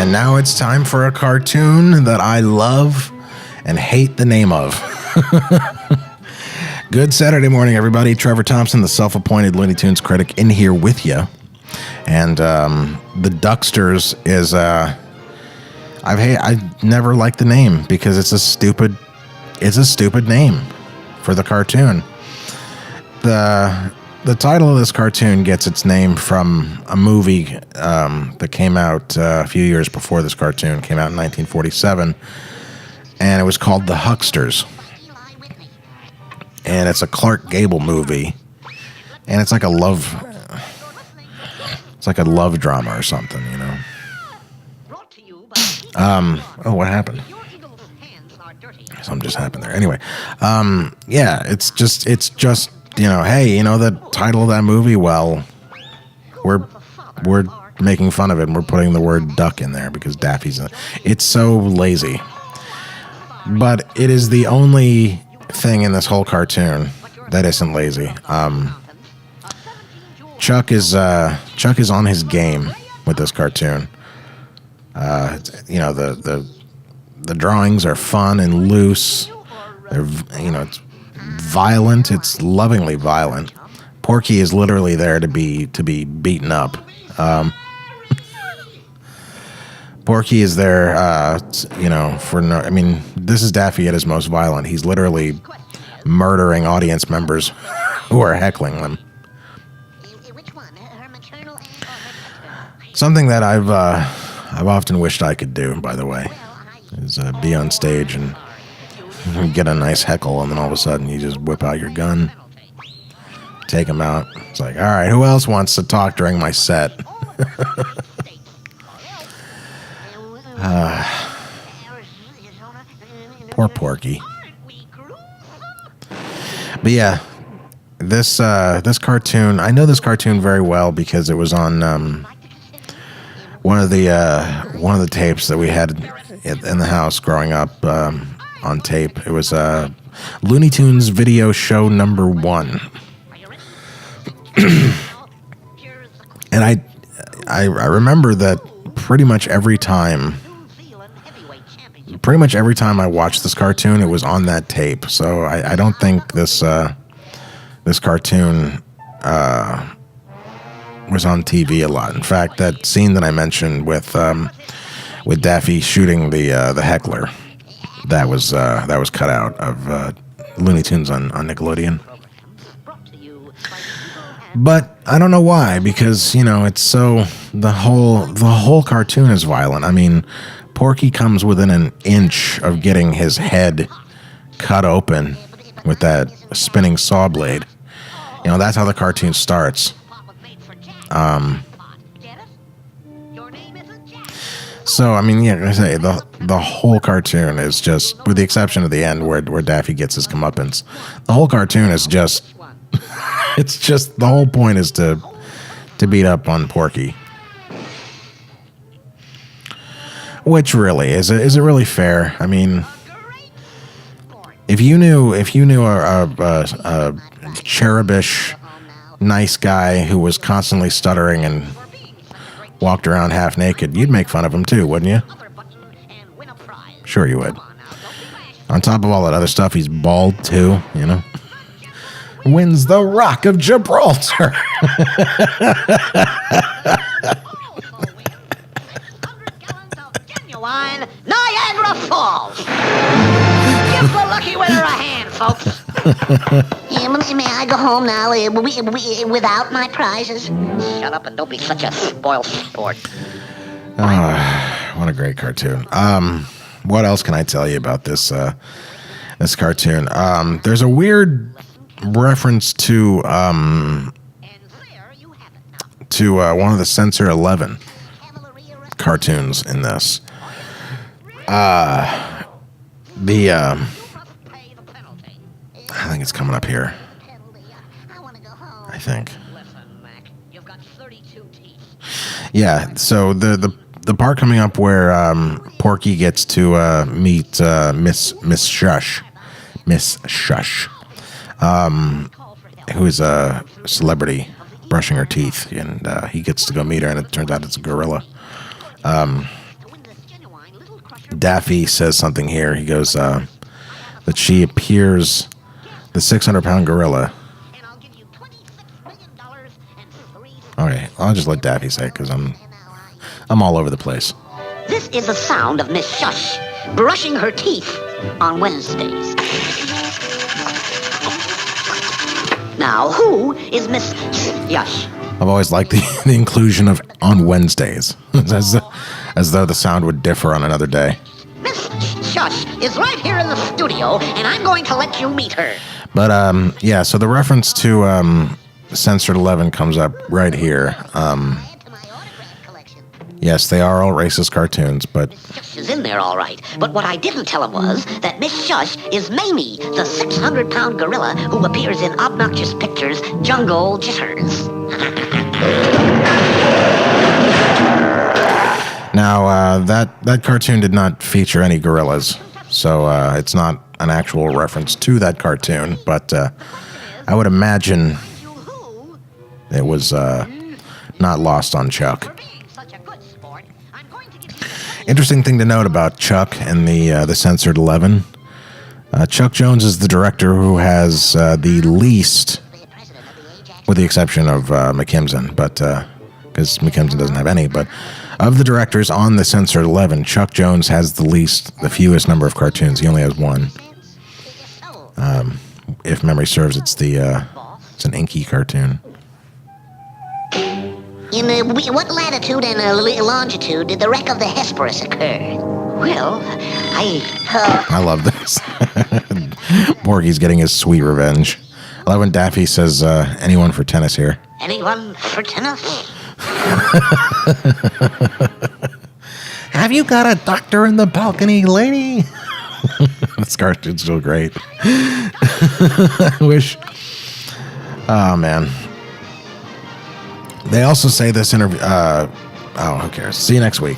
And now it's time for a cartoon that I love and hate the name of. Good Saturday morning, everybody. Trevor Thompson, the self-appointed Looney Tunes critic, in here with you. And the Ducksters is... I've never liked the name because it's a stupid name for the cartoon. The title of this cartoon gets its name from a movie that came out a few years before this cartoon came out in 1947, and it was called The Hucksters. And it's a Clark Gable movie, and it's like a love drama or something, you know. What happened? Something just happened there. Anyway, yeah, it's just, you know, hey, you know the title of that movie? Well, we're making fun of it, and we're putting the word duck in there because Daffy's in it. It's so lazy. But it is the only thing in this whole cartoon that isn't lazy. Chuck is on his game with this cartoon. You know, the drawings are fun and loose. They're, you know, it's violent. It's lovingly violent. Porky is literally there to be beaten up. Porky is there, you know, for no. I mean, this is Daffy at his most violent. He's literally murdering audience members who are heckling them. Something that I've often wished I could do, by the way, is be on stage and get a nice heckle, and then all of a sudden you just whip out your gun, take them out. It's like, all right, who else wants to talk during my set? Poor Porky. But yeah, this cartoon, I know this cartoon very well because it was on one of the tapes that we had in the house growing up on tape. It was Looney Tunes video show number 1. And I remember that pretty much every time I watched this cartoon, it was on that tape. So I don't think this cartoon was on TV a lot. In fact, that scene that I mentioned with Daffy shooting the heckler, that was cut out of Looney Tunes on Nickelodeon. But I don't know why, because, you know, it's so the whole cartoon is violent. I mean, Porky comes within an inch of getting his head cut open with that spinning saw blade. You know, that's how the cartoon starts. So, I mean, yeah, like I say, the whole cartoon is just, with the exception of the end where Daffy gets his comeuppance, the whole cartoon is just, it's just, the whole point is to beat up on Porky. Which really, is it really fair? I mean, if you knew a cherubish, nice guy who was constantly stuttering and walked around half naked, you'd make fun of him too, wouldn't you? Sure you would. On top of all that other stuff, he's bald too, you know. Wins the Rock of Gibraltar. Niagara Falls. Give the lucky winner a hand, folks. May I go home now without my prizes? Shut up and don't be such a spoiled sport. What a great cartoon. What else can I tell you about this cartoon? There's a weird reference to one of the Censor 11 cartoons in this. I think it's coming up here. I think. Yeah, so the part coming up where Porky gets to meet Miss Shush, who is a celebrity brushing her teeth, and he gets to go meet her, and it turns out it's a gorilla. Daffy says something here. He goes that she appears the 600-pound gorilla. And I'll give you $26 million and 3 Okay, I'll just let Daffy say it because I'm all over the place. This is the sound of Miss Shush brushing her teeth on Wednesdays. Now, who is Miss Shush? I've always liked the inclusion of on Wednesdays, as though the sound would differ on another day. Miss Shush is right here in the studio, and I'm going to let you meet her. But yeah, so the reference to Censored 11 comes up right here. Add to my autograph collection. Yes, they are all racist cartoons, but Shush is in there all right, but what I didn't tell him was that Miss Shush is Mamie, the 600-pound gorilla who appears in Obnoxious Pictures' Jungle Jitters. now that cartoon did not feature any gorillas, so it's not an actual reference to that cartoon, but I would imagine it was not lost on Chuck. Such a good sport, I'm going to give you Interesting thing to note about Chuck and the Censored 11. Chuck Jones is the director who has the least, with the exception of McKimson, but because McKimson doesn't have any. But of the directors on the Censored 11, Chuck Jones has the fewest number of cartoons. He only has one. If memory serves, it's an inky cartoon. In what latitude and longitude did the wreck of the Hesperus occur? Well, I love this. Porky's getting his sweet revenge. I love when Daffy says, anyone for tennis here. anyone for tennis? Have you got a doctor in the balcony, lady? This cartoon's so great. I wish. Oh, man. They also say this interview. Oh, who cares? See you next week.